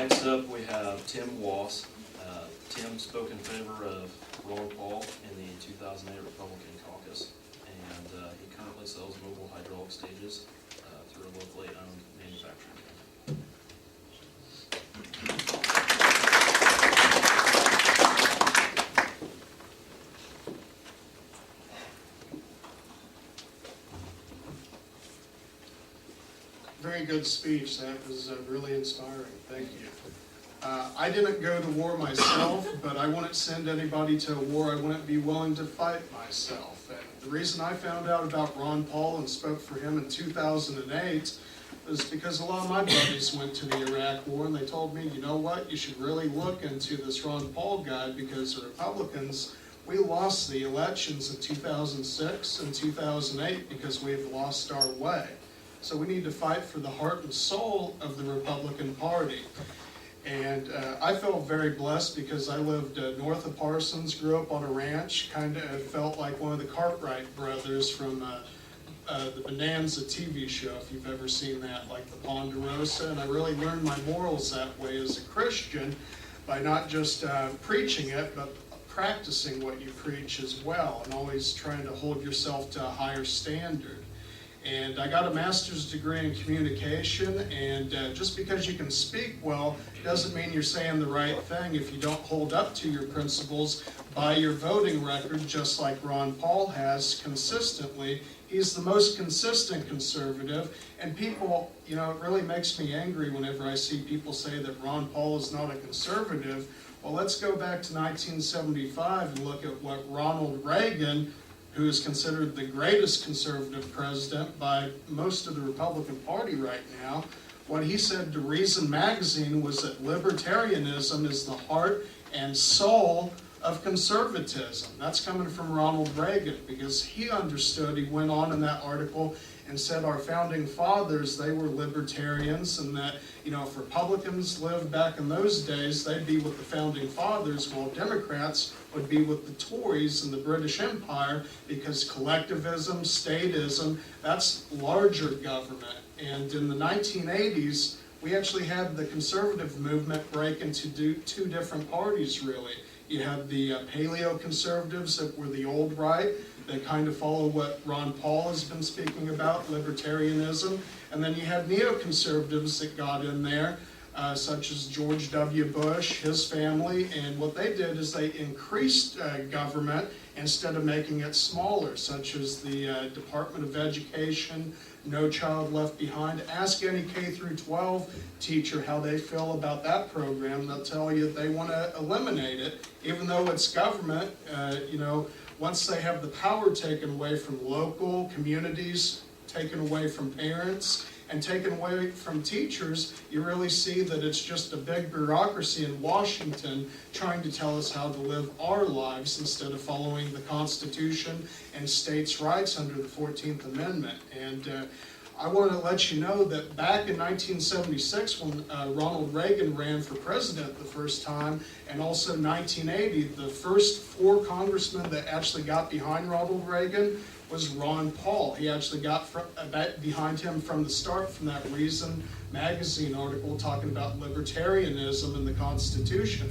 Next up, we have Tim Wass. Tim spoke in favor of Ron Paul in the 2008 Republican caucus, and he currently sells mobile hydraulic stages through a locally owned manufacturing company. Very good speech. That was really inspiring. Thank you. I didn't go to war myself, but I wouldn't send anybody to a war I wouldn't be willing to fight myself. And the reason I found out about Ron Paul and spoke for him in 2008 was because a lot of my buddies went to the Iraq War, and they told me, you know what, you should really look into this Ron Paul guy, because the Republicans, we lost the elections in 2006 and 2008 because we've lost our way. So we need to fight for the heart and soul of the Republican Party. And I felt very blessed because I lived north of Parsons, grew up on a ranch, kind of felt like one of the Cartwright brothers from the Bonanza TV show, if you've ever seen that, like the Ponderosa. And I really learned my morals that way as a Christian by not just preaching it, but practicing what you preach as well, and always trying to hold yourself to a higher standard. And I got a master's degree in communication, and just because you can speak well doesn't mean you're saying the right thing if you don't hold up to your principles by your voting record, just like Ron Paul has consistently. He's the most consistent conservative, and people, you know, it really makes me angry whenever I see people say that Ron Paul is not a conservative. Well, let's go back to 1975 and look at what Ronald Reagan, who is considered the greatest conservative president by most of the Republican Party right now, what he said to Reason magazine was that libertarianism is the heart and soul of conservatism. That's coming from Ronald Reagan, because he understood. He went on in that article and said our founding fathers, they were libertarians, and that, you know, if Republicans lived back in those days, they'd be with the founding fathers, while Democrats would be with the Tories in the British Empire, because collectivism, statism, that's larger government. And in the 1980s, we actually had the conservative movement break into two different parties, really. You had the paleo-conservatives that were the old right, that kind of follow what Ron Paul has been speaking about, libertarianism. And then you had neoconservatives that got in there, such as George W. Bush, his family, and what they did is they increased government instead of making it smaller, such as the Department of Education, No Child Left Behind. Ask any K through 12 teacher how they feel about that program. They'll tell you they want to eliminate it, even though it's government. You know, once they have the power taken away from local communities, taken away from parents, and taken away from teachers, you really see that it's just a big bureaucracy in Washington trying to tell us how to live our lives instead of following the Constitution and states' rights under the 14th Amendment. And I want to let you know that back in 1976, when Ronald Reagan ran for president the first time, and also 1980, the first 4 congressmen that actually got behind Ronald Reagan was Ron Paul. He actually got behind him from the start, from that Reason magazine article talking about libertarianism and the Constitution.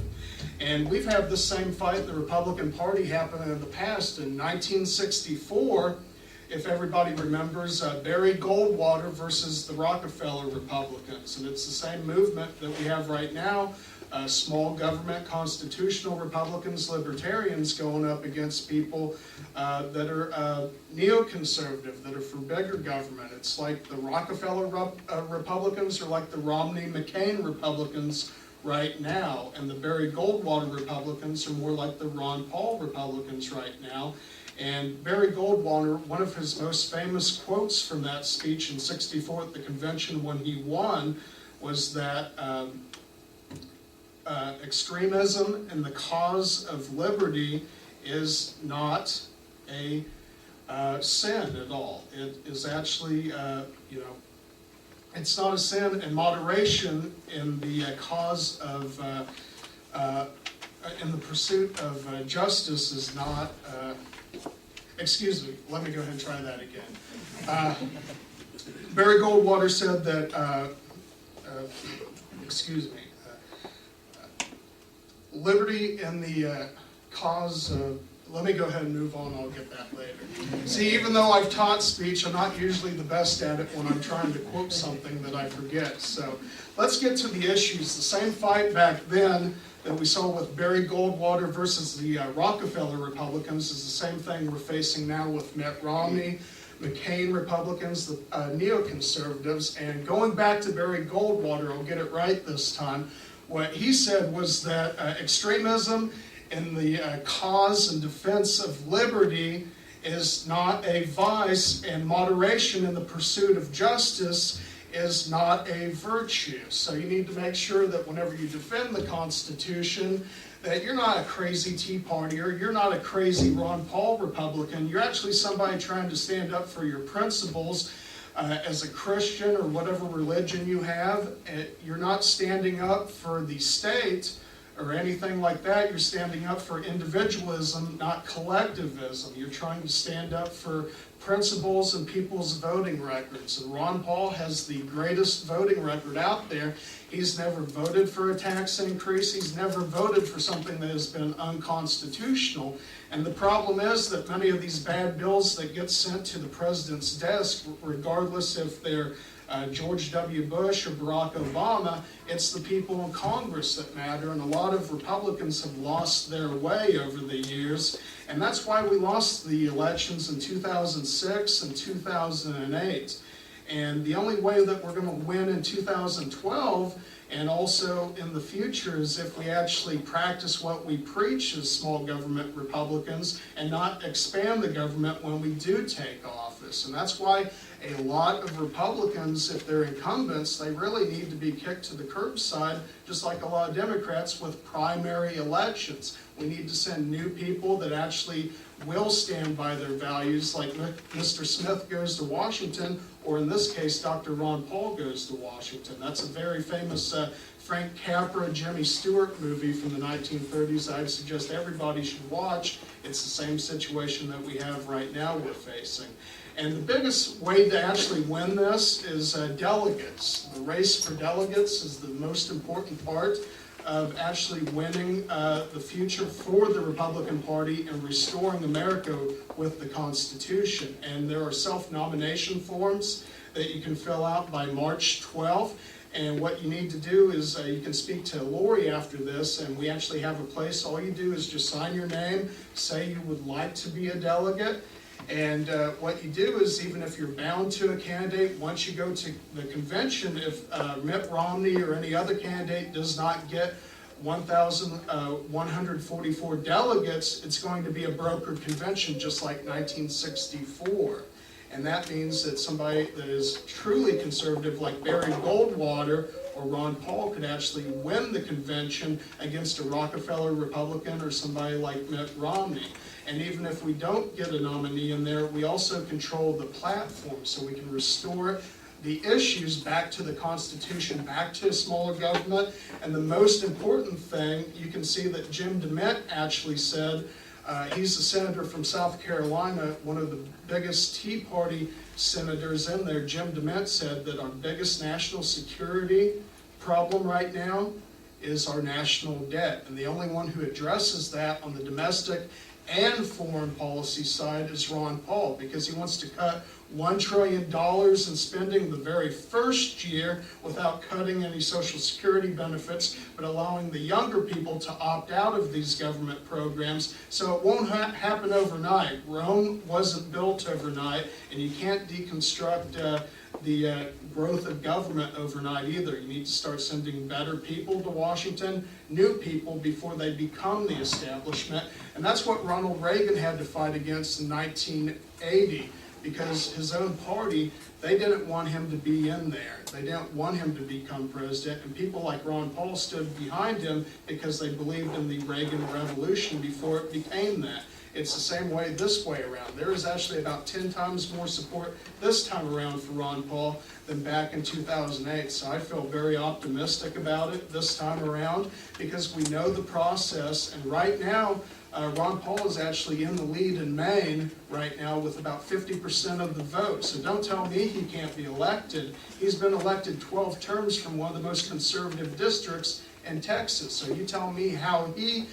And we've had the same fight in the Republican Party happen in the past. In 1964, if everybody remembers, Barry Goldwater versus the Rockefeller Republicans. And it's the same movement that we have right now. Small government, constitutional Republicans, libertarians going up against people that are neoconservative, that are for bigger government. It's like the Rockefeller Republicans are like the Romney-McCain Republicans right now, and the Barry Goldwater Republicans are more like the Ron Paul Republicans right now. And Barry Goldwater, one of his most famous quotes from that speech in '64 at the convention when he won was that extremism in the cause of liberty is not a sin at all. It is actually, you know, it's not a sin, and moderation in the cause of, in the pursuit of justice is not, excuse me, let me go ahead and try that again. Barry Goldwater said that, excuse me, liberty in the cause of, let me go ahead and move on, I'll get that later. See, even though I've taught speech, I'm not usually the best at it when I'm trying to quote something that I forget. So let's get to the issues. The same fight back then that we saw with Barry Goldwater versus the Rockefeller Republicans is the same thing we're facing now with Mitt Romney, McCain Republicans, the neoconservatives. And going back to Barry Goldwater, I'll get it right this time, what he said was that extremism in the cause and defense of liberty is not a vice, and moderation in the pursuit of justice is not a virtue. So you need to make sure that whenever you defend the Constitution, that you're not a crazy Tea Partier, you're not a crazy Ron Paul Republican, you're actually somebody trying to stand up for your principles as a Christian or whatever religion you have. You're not standing up for the state or anything like that. You're standing up for individualism, not collectivism. You're trying to stand up for principles and people's voting records. And Ron Paul has the greatest voting record out there. He's never voted for a tax increase. He's never voted for something that has been unconstitutional. And the problem is that many of these bad bills that get sent to the president's desk, regardless if they're George W. Bush or Barack Obama, it's the people in Congress that matter, and a lot of Republicans have lost their way over the years, and that's why we lost the elections in 2006 and 2008. And the only way that we're going to win in 2012 and also in the future is if we actually practice what we preach as small government Republicans and not expand the government when we do take office. And that's why a lot of Republicans, if they're incumbents, they really need to be kicked to the curbside, just like a lot of Democrats with primary elections. We need to send new people that actually will stand by their values, like Mr. Smith goes to Washington, or in this case, Dr. Ron Paul goes to Washington. That's a very famous Frank Capra, Jimmy Stewart movie from the 1930s I'd suggest everybody should watch. It's the same situation that we have right now we're facing. And the biggest way to actually win this is delegates. The race for delegates is the most important part of actually winning the future for the Republican Party and restoring America with the Constitution. And there are self-nomination forms that you can fill out by March 12th. And what you need to do is you can speak to Lori after this, and we actually have a place. All you do is just sign your name, say you would like to be a delegate. And what you do is, even if you're bound to a candidate, once you go to the convention, if Mitt Romney or any other candidate does not get 1,144 delegates, it's going to be a brokered convention just like 1964. And that means that somebody that is truly conservative like Barry Goldwater or Ron Paul could actually win the convention against a Rockefeller Republican or somebody like Mitt Romney. And even if we don't get a nominee in there, we also control the platform, so we can restore the issues back to the Constitution, back to smaller government. And the most important thing, you can see that Jim DeMint actually said, he's a senator from South Carolina, one of the biggest Tea Party senators in there. Jim DeMint said that our biggest national security problem right now is our national debt. And the only one who addresses that on the domestic and foreign policy side is Ron Paul, because he wants to cut $1 trillion in spending the very first year without cutting any Social Security benefits, but allowing the younger people to opt out of these government programs. So it won't happen overnight. Rome wasn't built overnight, and you can't deconstruct the growth of government overnight either. You need to start sending better people to Washington, new people, before they become the establishment. And that's what Ronald Reagan had to fight against in 1980, because his own party, they didn't want him to be in there. They didn't want him to become president, and people like Ron Paul stood behind him because they believed in the Reagan Revolution before it became that. It's the same way this way around. There is actually about 10 times more support this time around for Ron Paul than back in 2008. So I feel very optimistic about it this time around because we know the process. And right now, Ron Paul is actually in the lead in Maine right now with about 50% of the vote. So don't tell me he can't be elected. He's been elected 12 terms from one of the most conservative districts in Texas. So you tell me how he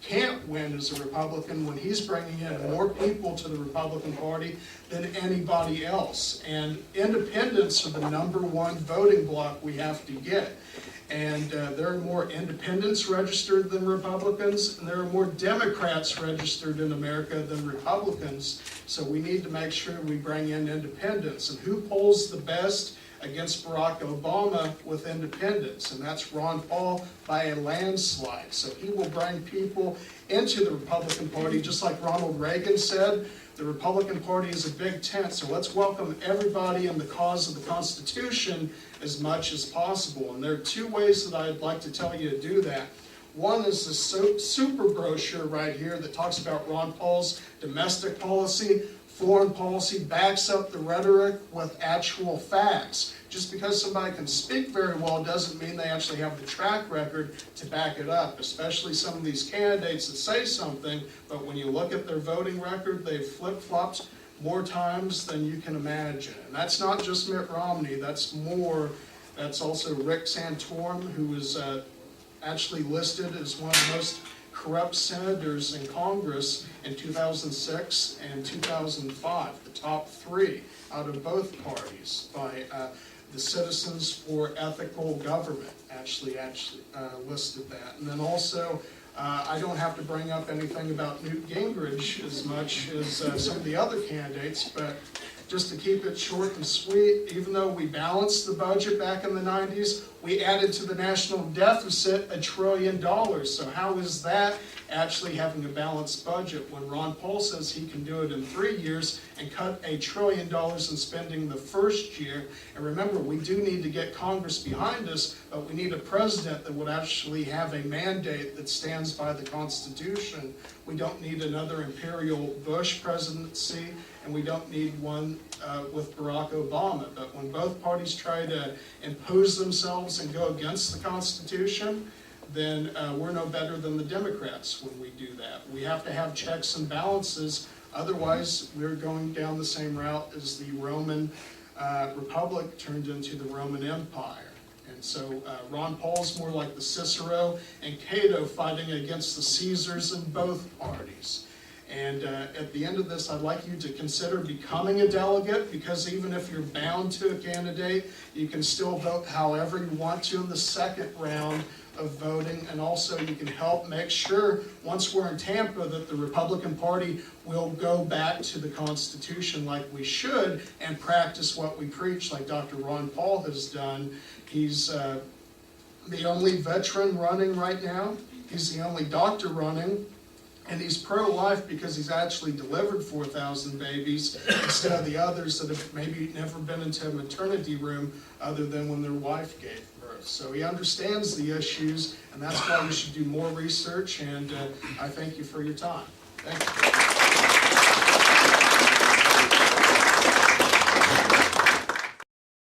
can't win as a Republican when he's bringing in more people to the Republican Party than anybody else. And independents are the #1 voting bloc we have to get. And there are more independents registered than Republicans, and there are more Democrats registered in America than Republicans. So we need to make sure we bring in independents. And who polls the best against Barack Obama with independents? And that's Ron Paul by a landslide. So he will bring people into the Republican Party, just like Ronald Reagan said. The Republican Party is a big tent, so let's welcome everybody in the cause of the Constitution as much as possible. And there are 2 ways that I'd like to tell you to do that. One is the super brochure right here that talks about Ron Paul's domestic policy. Foreign policy backs up the rhetoric with actual facts. Just because somebody can speak very well doesn't mean they actually have the track record to back it up, especially some of these candidates that say something, but when you look at their voting record, they've flip-flopped more times than you can imagine. And that's not just Mitt Romney, that's more. That's also Rick Santorum, who was actually listed as one of the most corrupt senators in Congress in 2006 and 2005, the top 3 out of both parties by the Citizens for Ethical Government actually listed that. And then also, I don't have to bring up anything about Newt Gingrich as much as some of the other candidates, but just to keep it short and sweet, even though we balanced the budget back in the 90s, we added to the national deficit $1 trillion. So how is that actually having a balanced budget when Ron Paul says he can do it in 3 years and cut $1 trillion in spending the first year? And remember, we do need to get Congress behind us, but we need a president that would actually have a mandate that stands by the Constitution. We don't need another imperial Bush presidency, and we don't need one with Barack Obama. But when both parties try to impose themselves and go against the Constitution, then we're no better than the Democrats when we do that. We have to have checks and balances, otherwise we're going down the same route as the Roman Republic turned into the Roman Empire. And so Ron Paul's more like the Cicero and Cato fighting against the Caesars in both parties. And at the end of this, I'd like you to consider becoming a delegate, because even if you're bound to a candidate, you can still vote however you want to in the second round of voting. And also you can help make sure, once we're in Tampa, that the Republican Party will go back to the Constitution like we should and practice what we preach, like Dr. Ron Paul has done. He's the only veteran running right now. He's the only doctor running. And he's pro-life because he's actually delivered 4,000 babies instead of the others that have maybe never been into a maternity room other than when their wife gave birth. So he understands the issues, and that's why you should do more research, and I thank you for your time. Thank you.